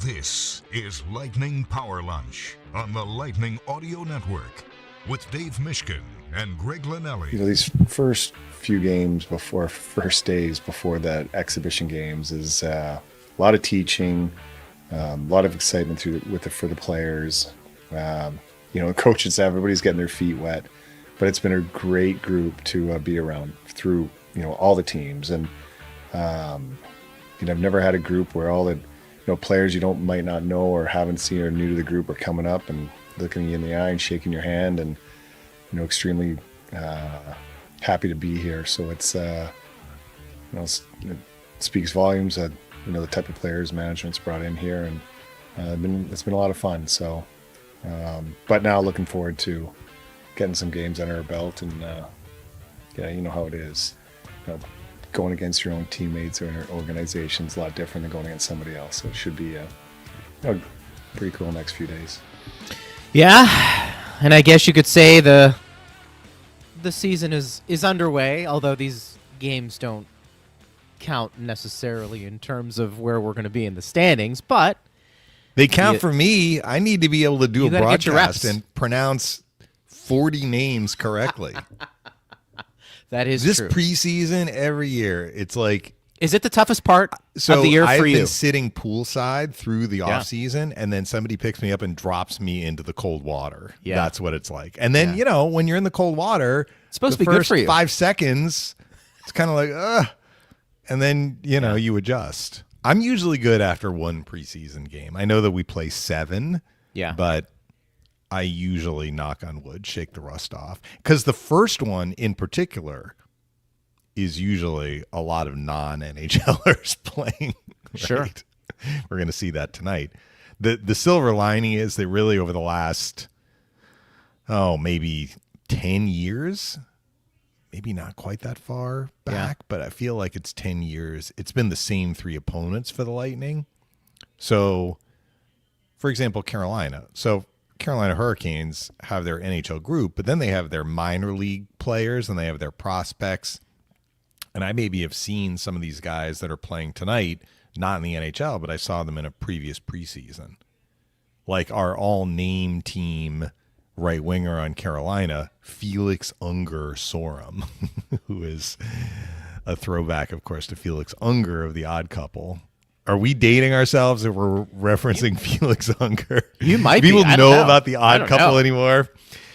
This is Lightning Power Lunch on the Lightning Audio Network with Dave Mishkin and Greg Linnelli. These first few games first days before that exhibition games is a lot of teaching, a lot of excitement for the players. Coaches, everybody's getting their feet wet, but it's been a great group to be around through, all the teams. And, I've never had a group where all the, players you might not know or haven't seen or new to the group are coming up and looking you in the eye and shaking your hand and, extremely happy to be here. So it's, it speaks volumes that, the type of players management's brought in here, and it's been a lot of fun. So, but now looking forward to getting some games under our belt, and you know how it is. Going against your own teammates or your organization is a lot different than going against somebody else. So it should be pretty cool next few days. Yeah, and I guess you could say the season is underway, although these games don't count necessarily in terms of where we're going to be in the standings, but they count for me. I need to be able to do a broadcast and pronounce 40 names correctly. That is this true. Preseason every year. It's like, is it the toughest part of the year for you? I've been sitting poolside through the off season, and then somebody picks me up and drops me into the cold water. Yeah. That's what it's like. And then, when you're in the cold water, it's supposed to be good for you. 5 seconds, it's kind of like, and then, you adjust. I'm usually good after one preseason game. I know that we play 7, but I usually, knock on wood, shake the rust off. Because the first one in particular is usually a lot of non-NHLers playing. Right? Sure. We're going to see that tonight. The silver lining is that really over the last, maybe 10 years, maybe not quite that far back, but I feel like it's 10 years. It's been the same 3 opponents for the Lightning. So, for example, Carolina. So Carolina Hurricanes have their NHL group, but then they have their minor league players and they have their prospects. And I maybe have seen some of these guys that are playing tonight, not in the NHL, but I saw them in a previous preseason. Like our all-name team right winger on Carolina, Felix Unger-Sorum, who is a throwback, of course, to Felix Unger of The Odd Couple. Are we dating ourselves if we're referencing Felix Unger? You might People be. know about The Odd Couple anymore.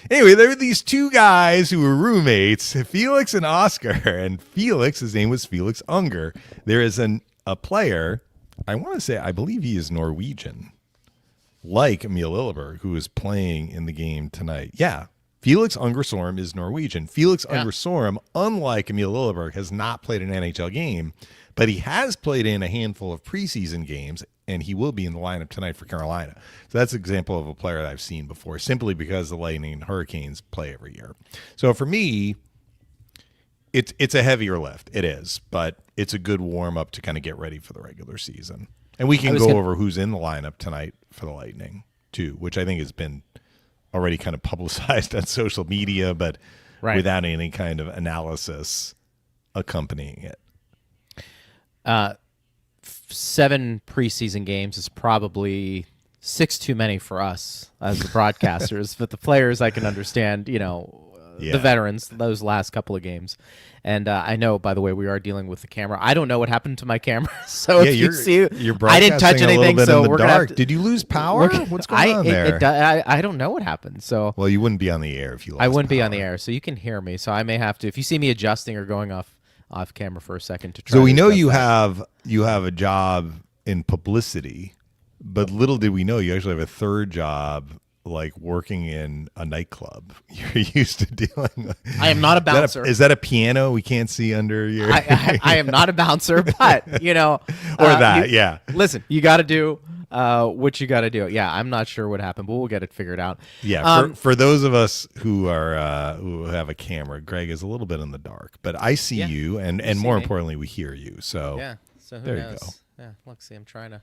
Anyway, there were these 2 guys who were roommates, Felix and Oscar, and Felix, his name was Felix Unger. There is a player, I believe he is Norwegian, like Emil Lilleberg, who is playing in the game tonight. Yeah, Felix Unger-Sorum is Norwegian. Felix Unger-Sorum, unlike Emil Lilleberg, has not played an NHL game, but he has played in a handful of preseason games, and he will be in the lineup tonight for Carolina. So that's an example of a player that I've seen before, simply because the Lightning and Hurricanes play every year. So for me, it's a heavier lift. It is, but it's a good warm-up to kind of get ready for the regular season. And we can go over who's in the lineup tonight for the Lightning, too, which I think has been already kind of publicized on social media, but without any kind of analysis accompanying it. 7 preseason games is probably 6 too many for us as the broadcasters, but the players I can understand, the veterans, those last couple of games. And I know, by the way, we are dealing with the camera. I don't know what happened to my camera, so if you see, I didn't touch anything, so we're gonna have to, Did you lose power? What's going on there? I don't know what happened. So well, you wouldn't be on the air if you lost I wouldn't power. be on the air, so you can hear me. So I may have to, if you see me adjusting or going off camera for a second to try. So we know you have a job in publicity, but little did we know you actually have a third job, like working in a nightclub. You're used to dealing. I am not a bouncer. Is that a piano we can't see under your? I am not a bouncer, but Listen, you got to do what you got to do. Yeah, I'm not sure what happened, but we'll get it figured out. Yeah, for those of us who are who have a camera, Greg is a little bit in the dark, but I see you, and more importantly, we hear you. So so who there knows? you go. Yeah, look, see, I'm trying to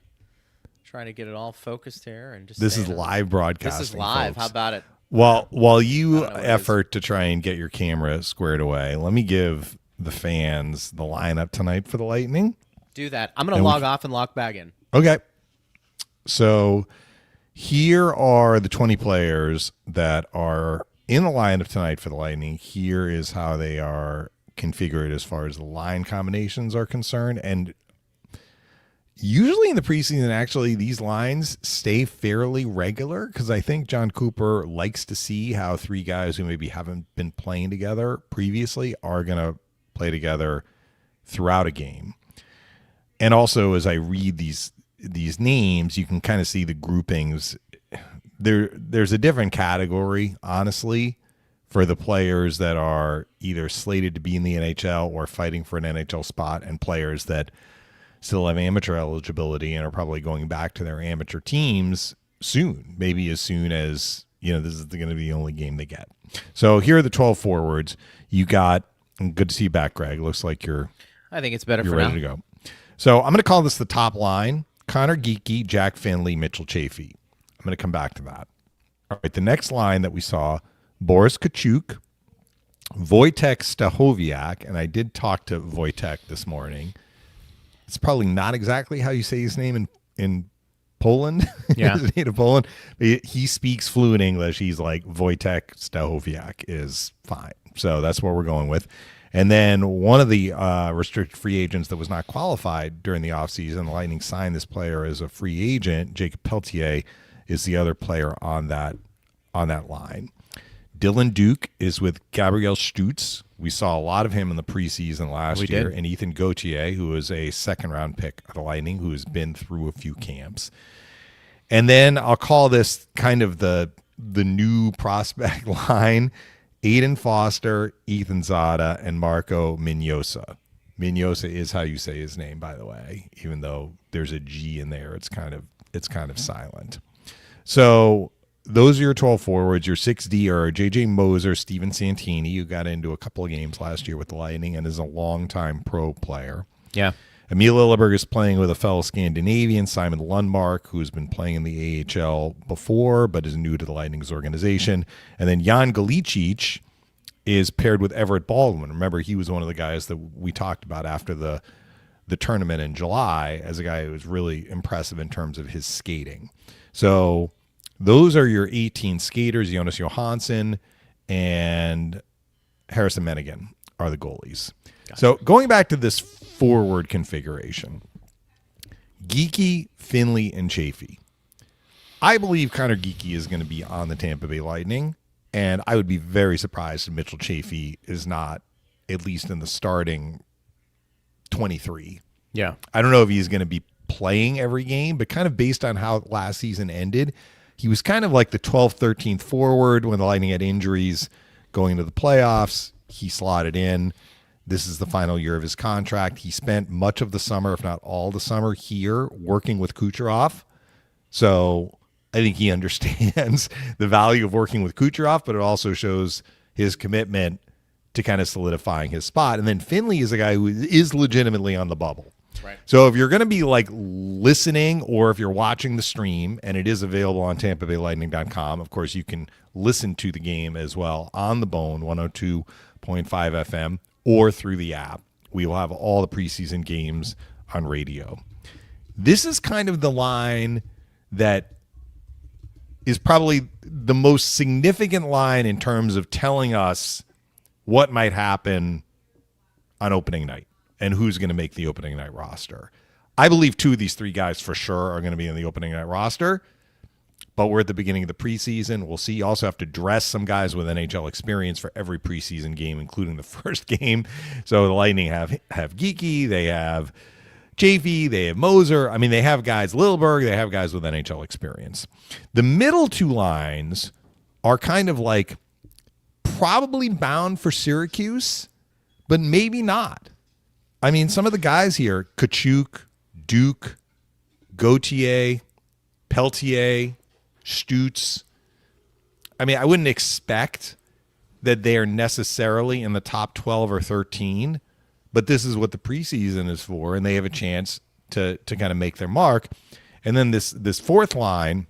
get it all focused here, and just this is live broadcasting. This is live. Folks. How about it? While you effort to try and get your camera squared away, let me give the fans the lineup tonight for the Lightning. Do that. I'm going to log off and log back in. Okay. So here are the 20 players that are in the lineup tonight for the Lightning. Here is how they are configured as far as the line combinations are concerned. And usually in the preseason, actually, these lines stay fairly regular because I think John Cooper likes to see how three guys who maybe haven't been playing together previously are going to play together throughout a game. And also, as I read these names, you can kind of see the groupings. There's a different category, honestly, for the players that are either slated to be in the NHL or fighting for an NHL spot, and players that still have amateur eligibility and are probably going back to their amateur teams soon, maybe as soon as, this is going to be the only game they get. So here are the 12 forwards. You got, and good to see you back, Greg. Looks like I think it's better you're for ready now. to go. So I'm going to call this the top line: Connor Geekie, Jack Finley, Mitchell Chaffee. I'm going to come back to that. All right, the next line that we saw: Boris Kachuk, Wojtek Stachowiak, and I did talk to Wojtek this morning. It's probably not exactly how you say his name in Poland. Yeah. His native Poland. He speaks fluent English. He's like, Wojtek Stachowiak is fine. So that's what we're going with. And then one of the restricted free agents that was not qualified during the offseason, the Lightning signed this player as a free agent. Jacob Peltier is the other player on that line. Dylan Duke is with Gabriel Stutz. We saw a lot of him in the preseason last year. And Ethan Gauthier, who is a second-round pick of the Lightning, who has been through a few camps. And then I'll call this kind of the new prospect line: Aiden Foster, Ethan Zada, and Marco Mignosa. Mignosa is how you say his name, by the way. Even though there's a G in there, it's kind of silent. So those are your 12 forwards. Your 6D are J.J. Moser, Steven Santini, who got into a couple of games last year with the Lightning and is a longtime pro player. Yeah. Emil Lilleberg is playing with a fellow Scandinavian, Simon Lundmark, who's been playing in the AHL before but is new to the Lightning's organization. And then Jan Galicic is paired with Everett Baldwin. Remember, he was one of the guys that we talked about after the tournament in July as a guy who was really impressive in terms of his skating. So those are your 18 skaters. Jonas Johansson and Harrison Mennigan are the goalies. So going back to this forward configuration, Geekie, Finley, and Chaffee. I believe Connor Geekie is going to be on the Tampa Bay Lightning, and I would be very surprised if Mitchell Chaffee is not at least in the starting 23. Yeah. I don't know if he's going to be playing every game, but kind of based on how last season ended, he was kind of like the 12th, 13th forward when the Lightning had injuries going into the playoffs. He slotted in. This is the final year of his contract. He spent much of the summer, if not all the summer, here working with Kucherov. So I think he understands the value of working with Kucherov, but it also shows his commitment to kind of solidifying his spot. And then Finley is a guy who is legitimately on the bubble. Right. So if you're going to be like listening, or if you're watching the stream, and it is available on TampaBayLightning.com, of course, you can listen to the game as well on the Bone, 102.5 FM, or through the app. We will have all the preseason games on radio. This is kind of the line that is probably the most significant line in terms of telling us what might happen on opening night and who's going to make the opening night roster. I believe two of these three guys for sure are going to be in the opening night roster, but we're at the beginning of the preseason. We'll see. You also have to dress some guys with NHL experience for every preseason game, including the first game. So the Lightning have Geekie, they have Chaffee, they have Moser. I mean, they have guys, Lilleberg, they have guys with NHL experience. The middle two lines are kind of like probably bound for Syracuse, but maybe not. I mean, some of the guys here, Kachuk, Duke, Gauthier, Peltier, Stutz. I mean, I wouldn't expect that they are necessarily in the top 12 or 13, but this is what the preseason is for, and they have a chance to kind of make their mark. And then this fourth line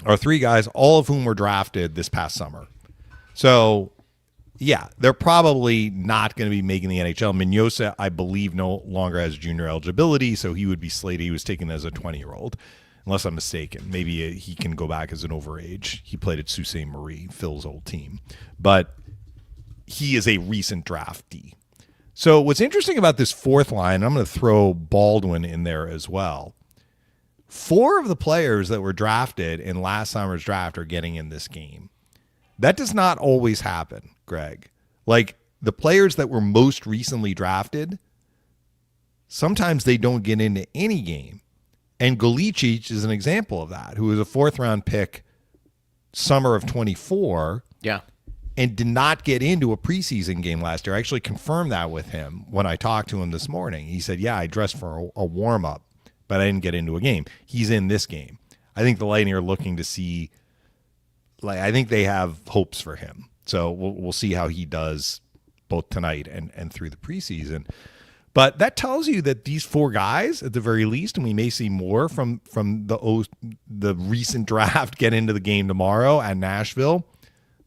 are three guys, all of whom were drafted this past summer. So, yeah, they're probably not going to be making the NHL. Mignosa, I believe, no longer has junior eligibility, so he would be slated. He was taken as a 20-year-old. unless I'm mistaken. Maybe he can go back as an overage. He played at Sault Ste. Marie, Phil's old team. But he is a recent draftee. So what's interesting about this fourth line, I'm going to throw Baldwin in there as well. 4 of the players that were drafted in last summer's draft are getting in this game. That does not always happen, Greg. Like, the players that were most recently drafted, sometimes they don't get into any game. And Golicic is an example of that, who was a 4th-round pick summer of 24. Yeah. And did not get into a preseason game last year. I actually confirmed that with him when I talked to him this morning. He said, yeah, I dressed for a warm-up, but I didn't get into a game. He's in this game. I think the Lightning are looking to see, like, I think they have hopes for him. So we'll see how he does both tonight and through the preseason. But that tells you that these 4 guys, at the very least, and we may see more from the recent draft, get into the game tomorrow at Nashville.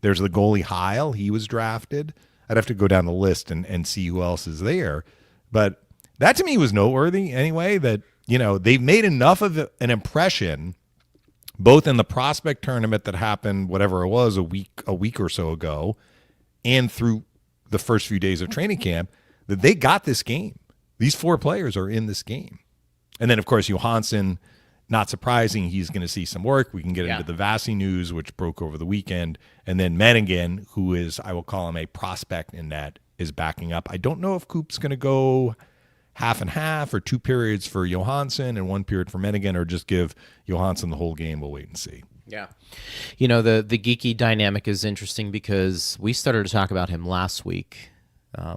There's the goalie Heil. He was drafted. I'd have to go down the list and see who else is there. But that to me was noteworthy anyway, that, you know, they've made enough of an impression, both in the prospect tournament that happened, whatever it was, a week or so ago, and through the first few days of training camp, that they got this game. These 4 players are in this game. And then, of course, Johansson, not surprising, he's going to see some work. We can get into the Vasi news, which broke over the weekend. And then Menigan, who is, I will call him a prospect in that, is backing up. I don't know if Coop's going to go half and half or 2 periods for Johansson and 1 period for Menigan, or just give Johansson the whole game. We'll wait and see. Yeah. You know, the Geeky dynamic is interesting because we started to talk about him last week,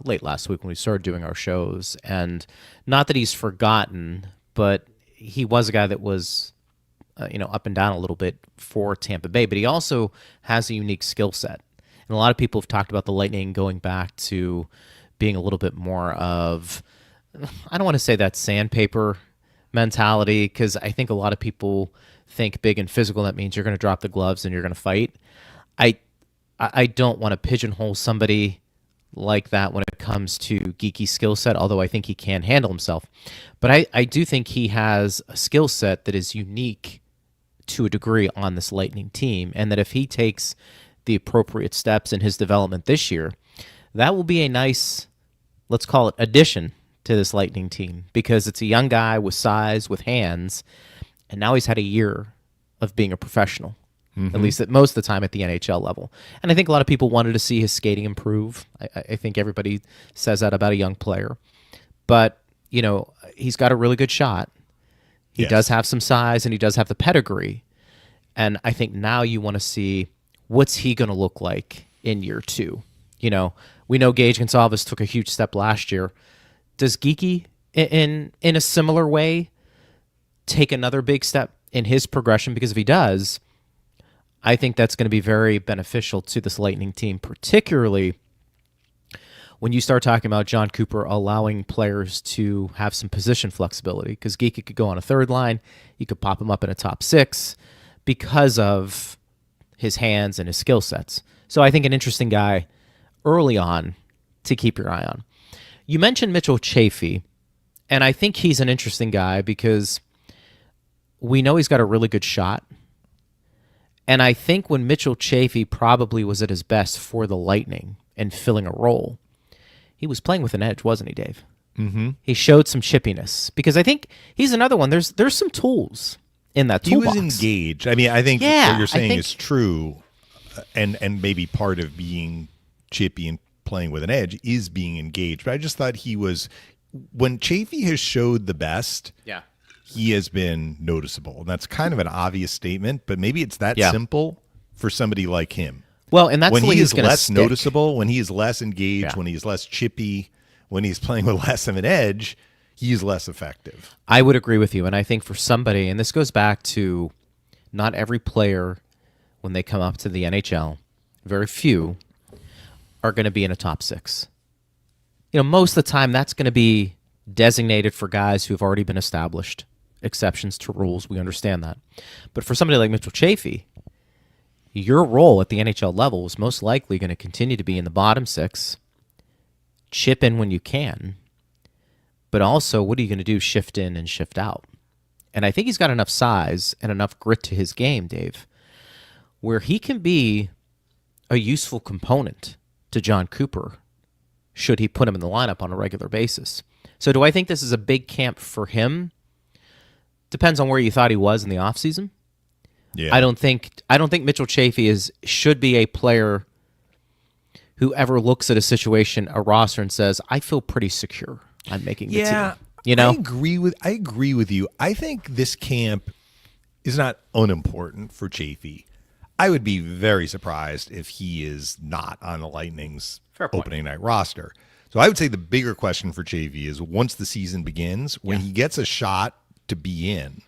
late last week when we started doing our shows. And not that he's forgotten, but he was a guy that was, up and down a little bit for Tampa Bay, but he also has a unique skill set. And a lot of people have talked about the Lightning going back to being a little bit more of, I don't want to say that sandpaper mentality, because I think a lot of people think big and physical. That means you're going to drop the gloves and you're going to fight. I don't want to pigeonhole somebody like that when it comes to geeky skill set, although I think he can handle himself. But I do think he has a skill set that is unique to a degree on this Lightning team, and that if he takes the appropriate steps in his development this year, that will be a nice, let's call it, addition to this Lightning team, because it's a young guy with size, with hands, and now he's had a year of being a professional. At least at most of the time at the NHL level. And I think a lot of people wanted to see his skating improve. I think everybody says that about a young player. But, he's got a really good shot. He does have some size, and he does have the pedigree. And I think now you want to see what's he going to look like in year 2. We know Gage Gonsalves took a huge step last year. Does Geeky, in a similar way, take another big step in his progression? Because if he does, I think that's going to be very beneficial to this Lightning team, particularly when you start talking about John Cooper allowing players to have some position flexibility, because Geeky could go on a 3rd line. You could pop him up in a top 6 because of his hands and his skill sets. So I think an interesting guy early on to keep your eye on. You mentioned Mitchell Chaffee, and I think he's an interesting guy because we know he's got a really good shot. And I think when Mitchell Chaffee probably was at his best for the Lightning and filling a role, he was playing with an edge, wasn't he, Dave? Mm-hmm. He showed some chippiness, because I think he's another one. There's some tools in that toolbox. He was engaged. I mean, I think what you're saying is true, and maybe part of being chippy and playing with an edge is being engaged. But I just thought he was, when Chaffee has showed the best, he has been noticeable. And that's kind of an obvious statement, but maybe it's that simple for somebody like him. Well, and that's when the way he he's is going to less stick. noticeable, when he is less engaged, when he's less chippy, when he's playing with less of an edge, he's less effective. I would agree with you. And I think for somebody, and this goes back to not every player, when they come up to the NHL, very few are going to be in a top 6. Most of the time that's going to be designated for guys who have already been established. Exceptions to rules, we understand that. But for somebody like Mitchell Chaffee, your role at the NHL level is most likely going to continue to be in the bottom 6, chip in when you can, but also what are you going to do shift in and shift out? And I think he's got enough size and enough grit to his game, Dave, where he can be a useful component to John Cooper should he put him in the lineup on a regular basis. So do I think this is a big camp for him? Depends on where you thought he was in the offseason. Yeah. I don't think Mitchell Chaffee should be a player who ever looks at a situation, a roster, and says, I feel pretty secure I'm making the team. You know? I agree with you. I think this camp is not unimportant for Chaffee. I would be very surprised if he is not on the Lightning's opening night roster. So I would say the bigger question for Chaffee is once the season begins, when he gets a shot to be in,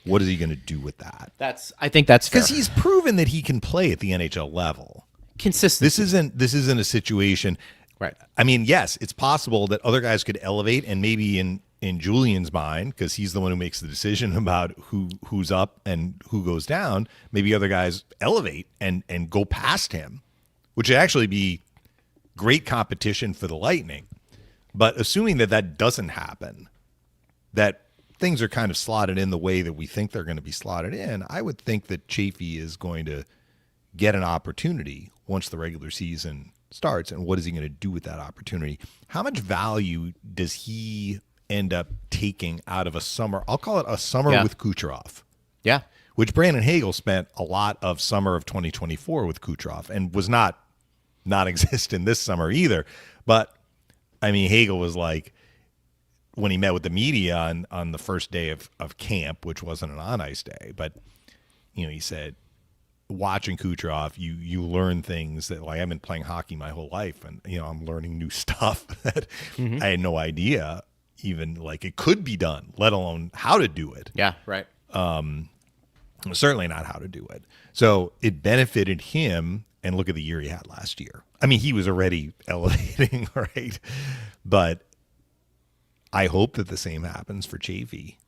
what is he going to do with that? I think that's fair. Because he's proven that he can play at the NHL level. Consistency. This isn't a situation. Right. I mean, yes, it's possible that other guys could elevate, and maybe in Julian's mind, because he's the one who makes the decision about who's up and who goes down, maybe other guys elevate and go past him, which would actually be great competition for the Lightning. But assuming that doesn't happen, that things are kind of slotted in the way that we think they're going to be slotted in, I would think that Chaffee is going to get an opportunity once the regular season starts. And what is he going to do with that opportunity? How much value does he end up taking out of a summer? I'll call it a summer with Kucherov. Yeah. Which Brandon Hagel spent a lot of summer of 2024 with Kucherov and was not non-existent this summer either. But, I mean, Hagel was like, when he met with the media on the first day of camp, which wasn't an on-ice day, but, you know, he said, watching Kucherov, you learn things that, like, I've been playing hockey my whole life, and, you know, I'm learning new stuff that I had no idea even, like, it could be done, let alone how to do it. Yeah, right. Certainly not how to do it. So it benefited him, and look at the year he had last year. I mean, he was already elevating, right? But I hope that the same happens for Chaffee.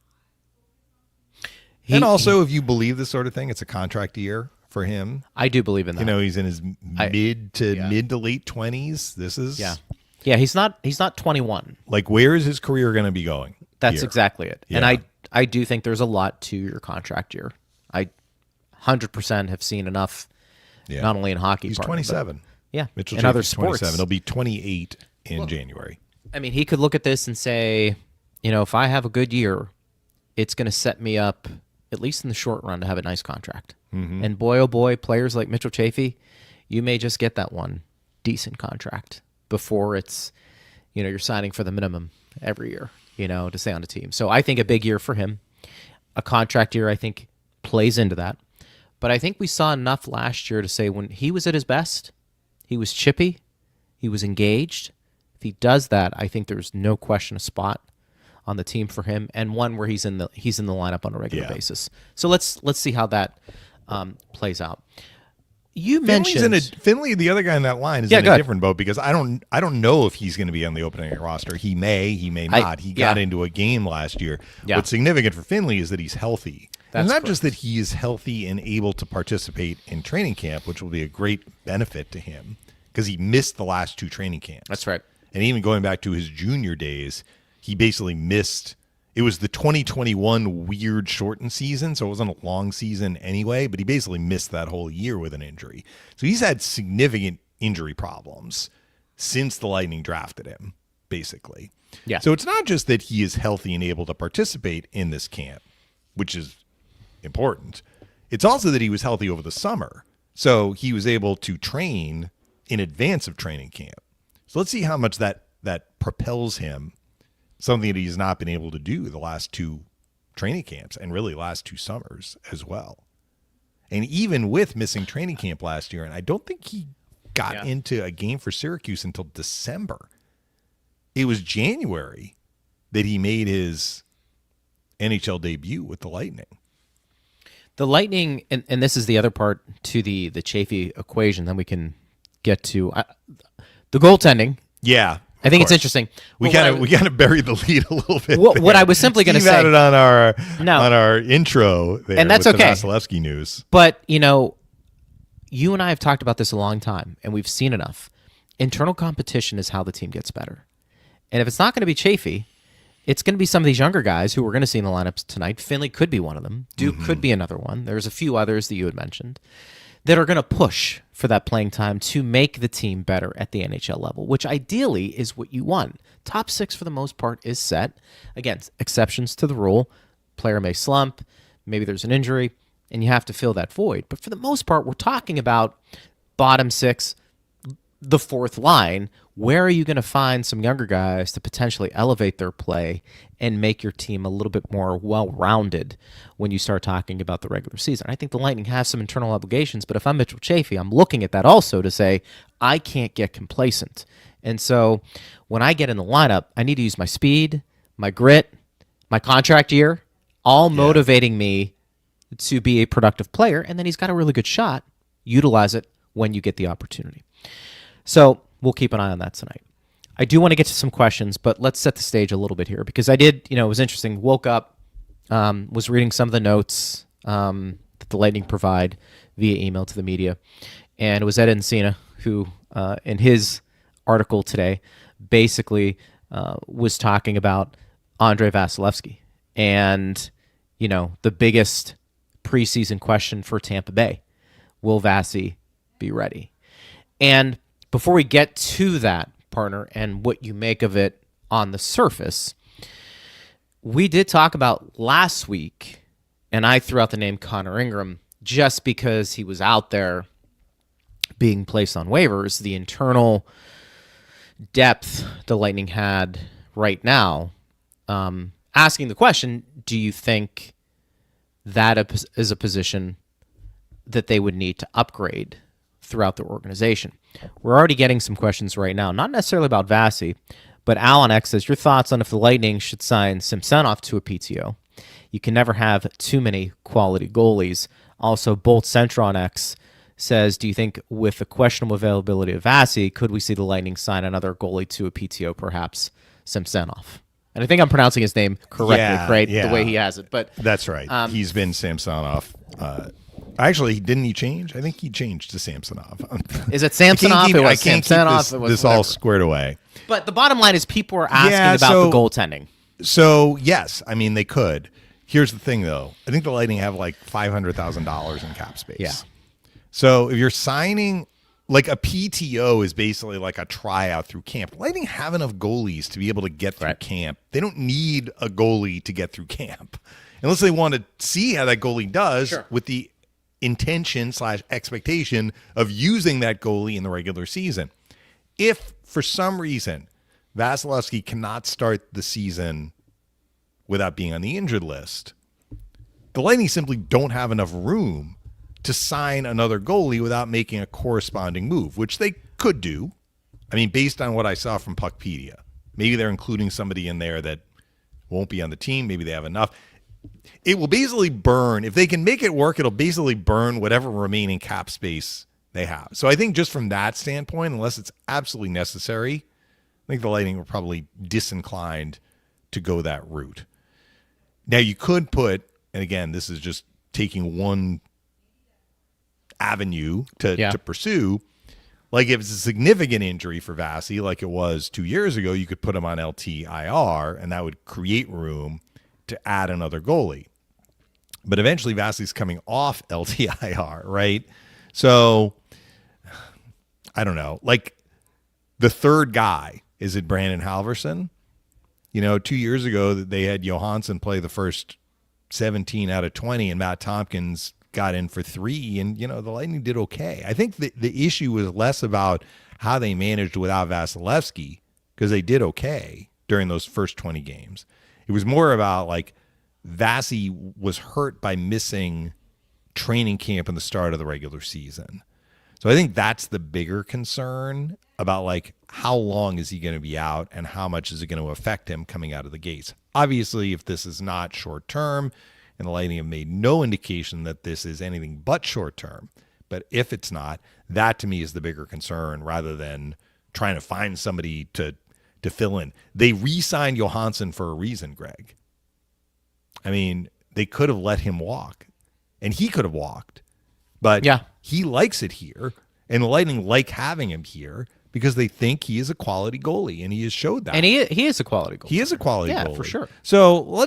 And also, if you believe this sort of thing, it's a contract year for him. I do believe in that. You know, he's in his mid to late 20s. This is yeah. He's not 21. Like, where is his career going to be going? That's exactly it. Yeah. And I do think there's a lot to your contract year. I 100% have seen enough, not only in hockey. He's 27. Mitchell in other sports. 27. He'll be 28 in January. I mean, he could look at this and say, you know, if I have a good year, it's going to set me up, at least in the short run, to have a nice contract. Mm-hmm. And boy, oh boy, players like Mitchell Chaffee, you may just get that one decent contract before it's, you know, you're signing for the minimum every year, you know, to stay on the team. So I think a big year for him. A contract year, I think, plays into that. But I think we saw enough last year to say when he was at his best, he was chippy, he was engaged. If he does that, I think there's no question a spot on the team for him, and one where he's in the lineup on a regular basis. So let's see how that plays out. You mentioned Finley, the other guy in that line, is in a different boat because I don't know if he's going to be on the opening roster. He may not. He got into a game last year. Yeah. What's significant for Finley is that he's healthy. That's and not correct. just that he is healthy and able to participate in training camp, which will be a great benefit to him because he missed the last two training camps. That's right. And even going back to his junior days, he basically missed. It was the 2021 weird shortened season, so it wasn't a long season anyway, but he basically missed that whole year with an injury. So he's had significant injury problems since the Lightning drafted him, basically. Yeah. So it's not just that he is healthy and able to participate in this camp, which is important. It's also that he was healthy over the summer. So he was able to train in advance of training camp. So let's see how much that propels him, something that he's not been able to do the last two training camps and really last two summers as well. And even with missing training camp last year, and I don't think he got into a game for Syracuse until December. It was January that he made his NHL debut with the Lightning. The Lightning, and this is the other part to the Chaffee equation, then we can get to the goaltending. Yeah. I think it's interesting. We kind of buried the lead a little bit. What I was simply going to say, had it on our intro there, and that's with okay. The Vasilevskiy news. But you know, you and I have talked about this a long time, and we've seen enough. Internal competition is how the team gets better. And if it's not going to be Chaffee, it's going to be some of these younger guys who we're going to see in the lineups tonight. Finley could be one of them. Duke could be another one. There's a few others that you had mentioned that are going to push for that playing time to make the team better at the NHL level, which ideally is what you want. Top 6 for the most part is set. Again, exceptions to the rule. Player may slump. Maybe there's an injury, and you have to fill that void. But for the most part, we're talking about bottom 6, the 4th line. Where are you going to find some younger guys to potentially elevate their play and make your team a little bit more well-rounded when you start talking about the regular season? I think the Lightning have some internal obligations, but if I'm Mitchell Chaffee, I'm looking at that also to say, I can't get complacent. And so when I get in the lineup, I need to use my speed, my grit, my contract year, all motivating me to be a productive player. And then he's got a really good shot. Utilize it when you get the opportunity. So we'll keep an eye on that tonight. I do want to get to some questions, but let's set the stage a little bit here because I did, it was interesting. Woke up, was reading some of the notes that the Lightning provide via email to the media, and it was Ed Encina who, in his article today, basically was talking about Andrei Vasilevskiy and, the biggest preseason question for Tampa Bay. Will Vasi be ready? And before we get to that, partner, and what you make of it on the surface, we did talk about last week, and I threw out the name Connor Ingram just because he was out there being placed on waivers. The internal depth the Lightning had right now, asking the question, do you think that is a position that they would need to upgrade throughout the organization? We're already getting some questions right now, not necessarily about Vasi, but Alan X says, your thoughts on if the Lightning should sign Samsonov to a PTO? You can never have too many quality goalies. Also, Bolt Centron X says, do you think with the questionable availability of Vasi, could we see the Lightning sign another goalie to a PTO, perhaps Samsonov? And I think I'm pronouncing his name correctly, the way he has it. But that's right. He's been Samsonov. Actually, didn't he change? I think he changed to Samsonov. Is it Samsonov? I can't keep this all squared away. But the bottom line is people are asking about the goaltending. So, yes, they could. Here's the thing, though. I think the Lightning have like $500,000 in cap space. Yeah. So if you're signing, like a PTO is basically like a tryout through camp. Lightning have enough goalies to be able to get through camp. They don't need a goalie to get through camp. Unless they want to see how that goalie does with the intention/expectation of using that goalie in the regular season. If for some reason Vasilevskiy cannot start the season without being on the injured list, the Lightning simply don't have enough room to sign another goalie without making a corresponding move, which they could do. Based on what I saw from Puckpedia, maybe they're including somebody in there that won't be on the team. Maybe they have enough. It will basically burn. If they can make it work, it'll basically burn whatever remaining cap space they have. So I think just from that standpoint, unless it's absolutely necessary, I think the Lightning are probably disinclined to go that route. Now you could put, and again, this is just taking one avenue to pursue. Like if it's a significant injury for Vasi, like it was 2 years ago, you could put him on LTIR, and that would create room to add another goalie. But eventually Vasi's coming off LTIR, right? So I don't know. Like the third guy, is it Brandon Halverson? 2 years ago they had Johansson play the first 17 out of 20 and Matt Tompkins got in for 3, and the Lightning did okay. I think the issue was less about how they managed without Vasilevskiy, because they did okay during those first 20 games. It was more about like Vasi was hurt by missing training camp in the start of the regular season. So I think that's the bigger concern about like how long is he going to be out and how much is it going to affect him coming out of the gates. Obviously, if this is not short term, and the Lightning have made no indication that this is anything but short term, but if it's not, that to me is the bigger concern rather than trying to find somebody to fill in. They re-signed Johansson for a reason, Greg. They could have let him walk, and he could have walked, but he likes it here, and the Lightning like having him here because they think he is a quality goalie, and he has showed that. And he is a quality goalie. He is a quality goalie. Yeah, for sure. So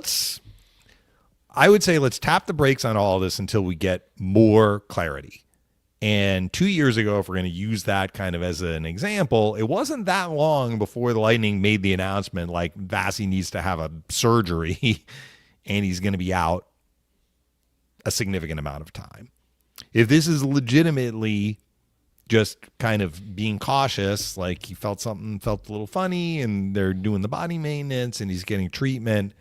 I would say let's tap the brakes on all of this until we get more clarity. And 2 years ago, if we're going to use that kind of as an example, it wasn't that long before the Lightning made the announcement like Vasi needs to have a surgery and he's going to be out a significant amount of time. If this is legitimately just kind of being cautious, like he felt a little funny and they're doing the body maintenance and he's getting treatment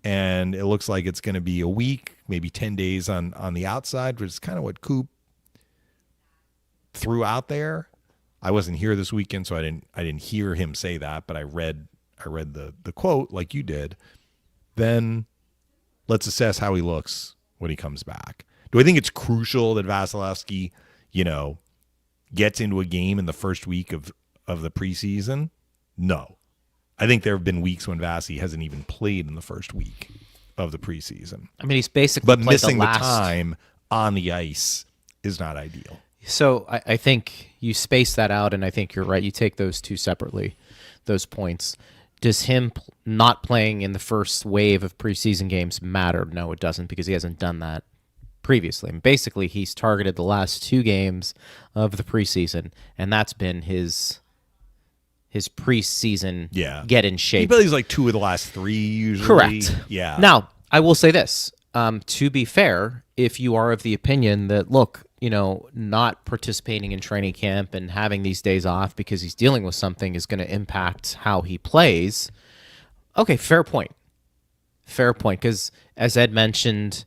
and it looks like it's going to be a week, maybe 10 days on the outside, which is kind of what Coop threw out there. I wasn't here this weekend, so I didn't hear him say that, but I read the quote like you did. Then let's assess how he looks when he comes back. Do I think it's crucial that Vasilevskiy, gets into a game in the first week of the preseason? No. I think there have been weeks when Vasi hasn't even played in the first week of the preseason. I mean, he's basically but played missing the the time on the ice is not ideal. So I think you space that out, and I think you're right. You take those two separately, those points. Does him not playing in the first wave of preseason games matter? No, it doesn't, because he hasn't done that previously. And basically, he's targeted the last 2 games of the preseason, and that's been his preseason get in shape. He plays like 2 of the last 3 usually. Correct. Yeah. Now, I will say this. To be fair, if you are of the opinion that, look, not participating in training camp and having these days off because he's dealing with something is going to impact how he plays, okay, fair point. Fair point, because as Ed mentioned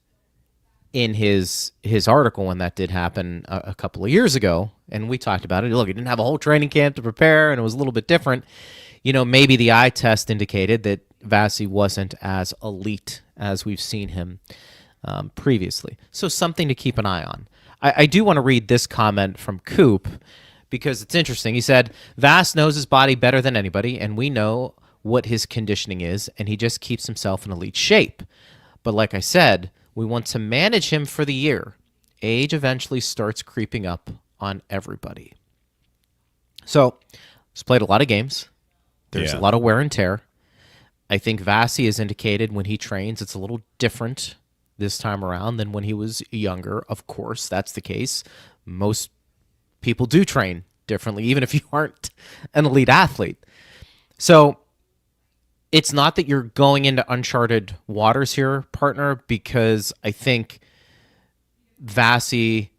in his article when that did happen a couple of years ago, and we talked about it, look, he didn't have a whole training camp to prepare, and it was a little bit different. Maybe the eye test indicated that Vasi wasn't as elite as we've seen him previously. So something to keep an eye on. I do want to read this comment from Coop because it's interesting. He said, Vas knows his body better than anybody, and we know what his conditioning is, and he just keeps himself in elite shape. But like I said, we want to manage him for the year. Age eventually starts creeping up on everybody. So he's played a lot of games. There's a lot of wear and tear. I think Vasi has indicated when he trains, it's a little different this time around than when he was younger. Of course, that's the case. Most people do train differently, even if you aren't an elite athlete. So it's not that you're going into uncharted waters here, partner, because I think Vasi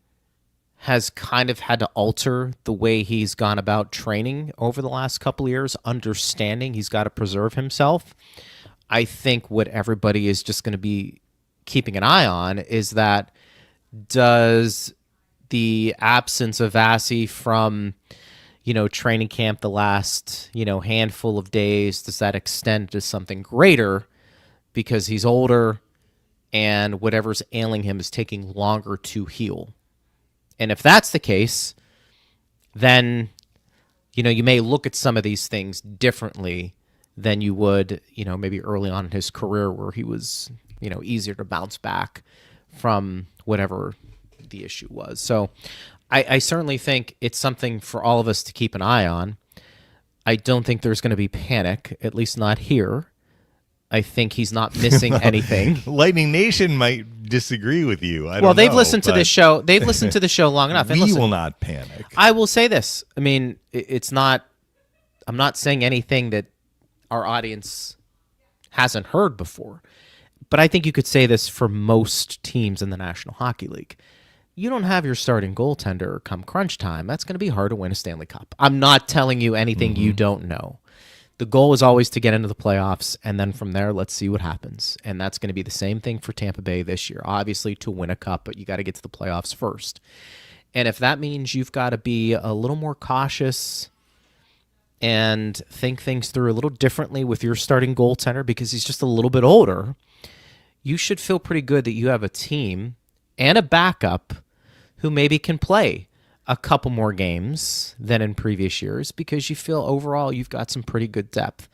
has kind of had to alter the way he's gone about training over the last couple of years, understanding he's got to preserve himself. I think what everybody is just going to be keeping an eye on is that does the absence of Vasi from, training camp the last, handful of days, does that extend to something greater because he's older and whatever's ailing him is taking longer to heal? And if that's the case, then, you may look at some of these things differently than you would, maybe early on in his career where he was, easier to bounce back from whatever the issue was. So I certainly think it's something for all of us to keep an eye on. I don't think there's going to be panic, at least not here. I think he's not missing anything. Lightning Nation might disagree with you. They've listened to this show. They've listened to the show long enough. We will not panic. I will say this. I mean, it's not. I'm not saying anything that our audience hasn't heard before, but I think you could say this for most teams in the National Hockey League. You don't have your starting goaltender come crunch time. That's going to be hard to win a Stanley Cup. I'm not telling you anything you don't know. The goal is always to get into the playoffs, and then from there, let's see what happens. And that's going to be the same thing for Tampa Bay this year. Obviously, to win a cup, but you got to get to the playoffs first. And if that means you've got to be a little more cautious and think things through a little differently with your starting goaltender because he's just a little bit older, you should feel pretty good that you have a team and a backup who maybe can play a couple more games than in previous years because you feel overall you've got some pretty good depth.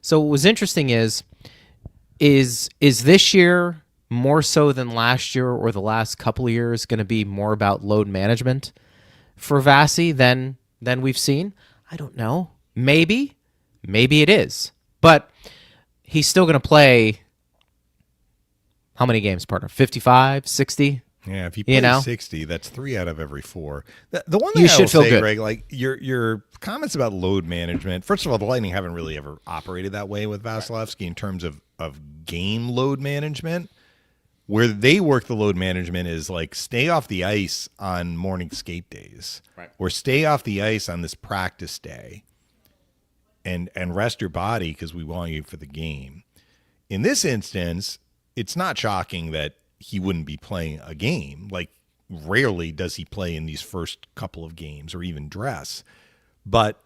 So what was interesting is this year more so than last year or the last couple of years going to be more about load management for Vasi than we've seen? I don't know. Maybe it is. But he's still going to play how many games, partner? 55, 60? Yeah, if you play 60, that's 3 out of every 4. The one thing You I should will feel say, good. Greg, like your comments about load management. First of all, the Lightning haven't really ever operated that way with Vasilevskiy in terms of game load management. Where they work the load management is like stay off the ice on morning skate days, right, or stay off the ice on this practice day, and rest your body because we want you for the game. In this instance, it's not shocking that he wouldn't be playing a game. Like, rarely does he play in these first couple of games or even dress. But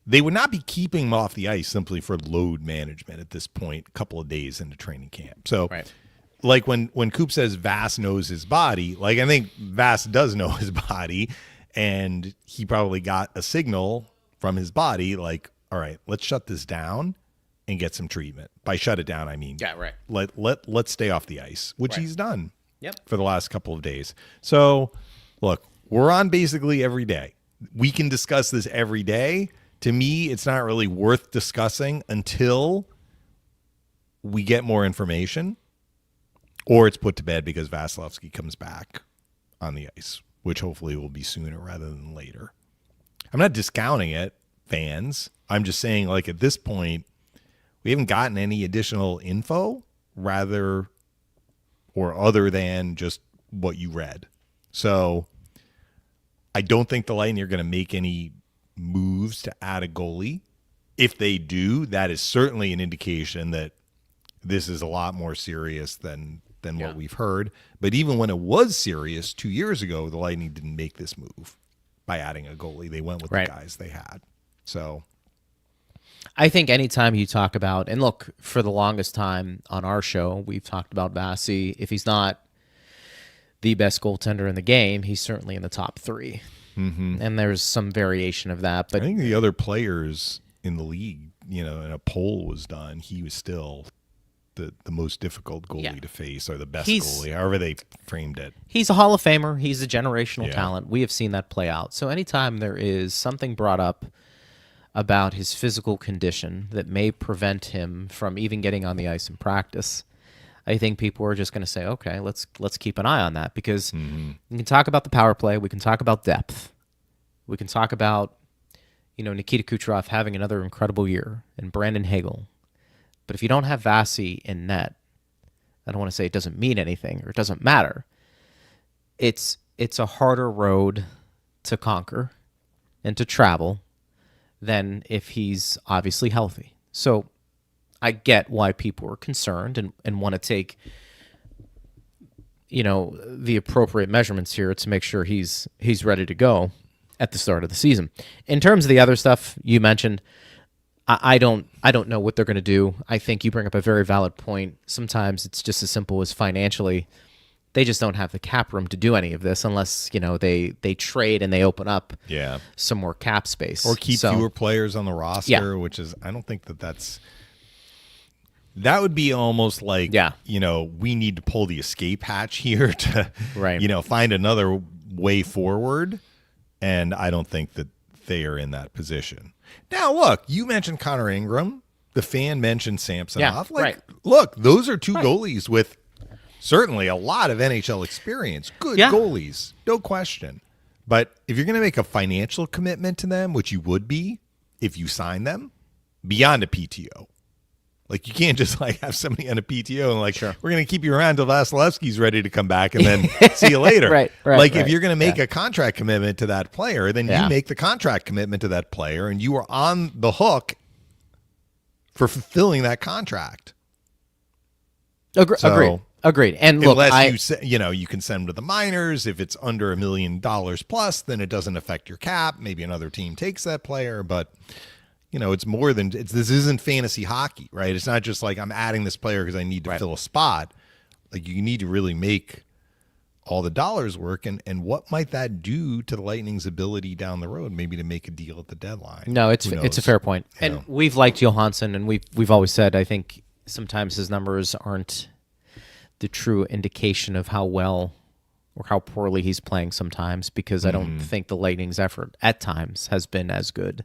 they would not be keeping him off the ice simply for load management at this point, a couple of days into training camp. So, like when Coop says Vass knows his body, like I think Vass does know his body, and he probably got a signal from his body like, all right, let's shut this down and get some treatment. By shut it down, I mean, let's stay off the ice, which he's done for the last couple of days. So, look, we're on basically every day. We can discuss this every day. To me, it's not really worth discussing until we get more information or it's put to bed because Vasilevskiy comes back on the ice, which hopefully will be sooner rather than later. I'm not discounting it, fans. I'm just saying, like, at this point, we haven't gotten any additional info other than just what you read. So I don't think the Lightning are going to make any moves to add a goalie. If they do, that is certainly an indication that this is a lot more serious than what we've heard. But even when it was serious 2 years ago, the Lightning didn't make this move by adding a goalie. They went with the guys they had. So I think anytime you talk about, and look, for the longest time on our show, we've talked about Vasi. If he's not the best goaltender in the game, he's certainly in the top 3. Mm-hmm. And there's some variation of that. But I think the other players in the league, in a poll was done, he was still the most difficult goalie to face, or the best goalie, however they framed it. He's a Hall of Famer. He's a generational talent. We have seen that play out. So anytime there is something brought up about his physical condition that may prevent him from even getting on the ice in practice, I think people are just going to say, okay, let's keep an eye on that, because we can talk about the power play, we can talk about depth, we can talk about Nikita Kucherov having another incredible year, and Brandon Hagel. But if you don't have Vasi in net, I don't want to say it doesn't mean anything or it doesn't matter. It's a harder road to conquer and to travel than if he's obviously healthy. So I get why people are concerned and want to take the appropriate measurements here to make sure he's ready to go at the start of the season. In terms of the other stuff you mentioned, I don't know what they're going to do. I think you bring up a very valid point. Sometimes it's just as simple as financially, they just don't have the cap room to do any of this unless they trade and they open up some more cap space or keep fewer players on the roster, which is, I don't think that would be almost like we need to pull the escape hatch here to find another way forward, and I don't think that they are in that position. Now, look, you mentioned Connor Ingram. The fan mentioned Samsonov. Look, those are two goalies with certainly a lot of NHL experience. Good goalies, no question. But if you're going to make a financial commitment to them, which you would be if you sign them, beyond a PTO. Like, you can't just have somebody on a PTO and we're going to keep you around until Vasilevsky's ready to come back and then see you later. If you're going to make a contract commitment to that player, then you make the contract commitment to that player, and you are on the hook for fulfilling that contract. Agreed. And look, unless you can send them to the minors. If it's under $1 million plus, then it doesn't affect your cap. Maybe another team takes that player, but it's more than this isn't fantasy hockey, right? It's not just like I'm adding this player because I need to fill a spot. Like, you need to really make all the dollars work, and what might that do to the Lightning's ability down the road, maybe to make a deal at the deadline? No, it's a fair point. And we've liked Johansson, and we've always said I think sometimes his numbers aren't the true indication of how well or how poorly he's playing sometimes, because I don't think the Lightning's effort at times has been as good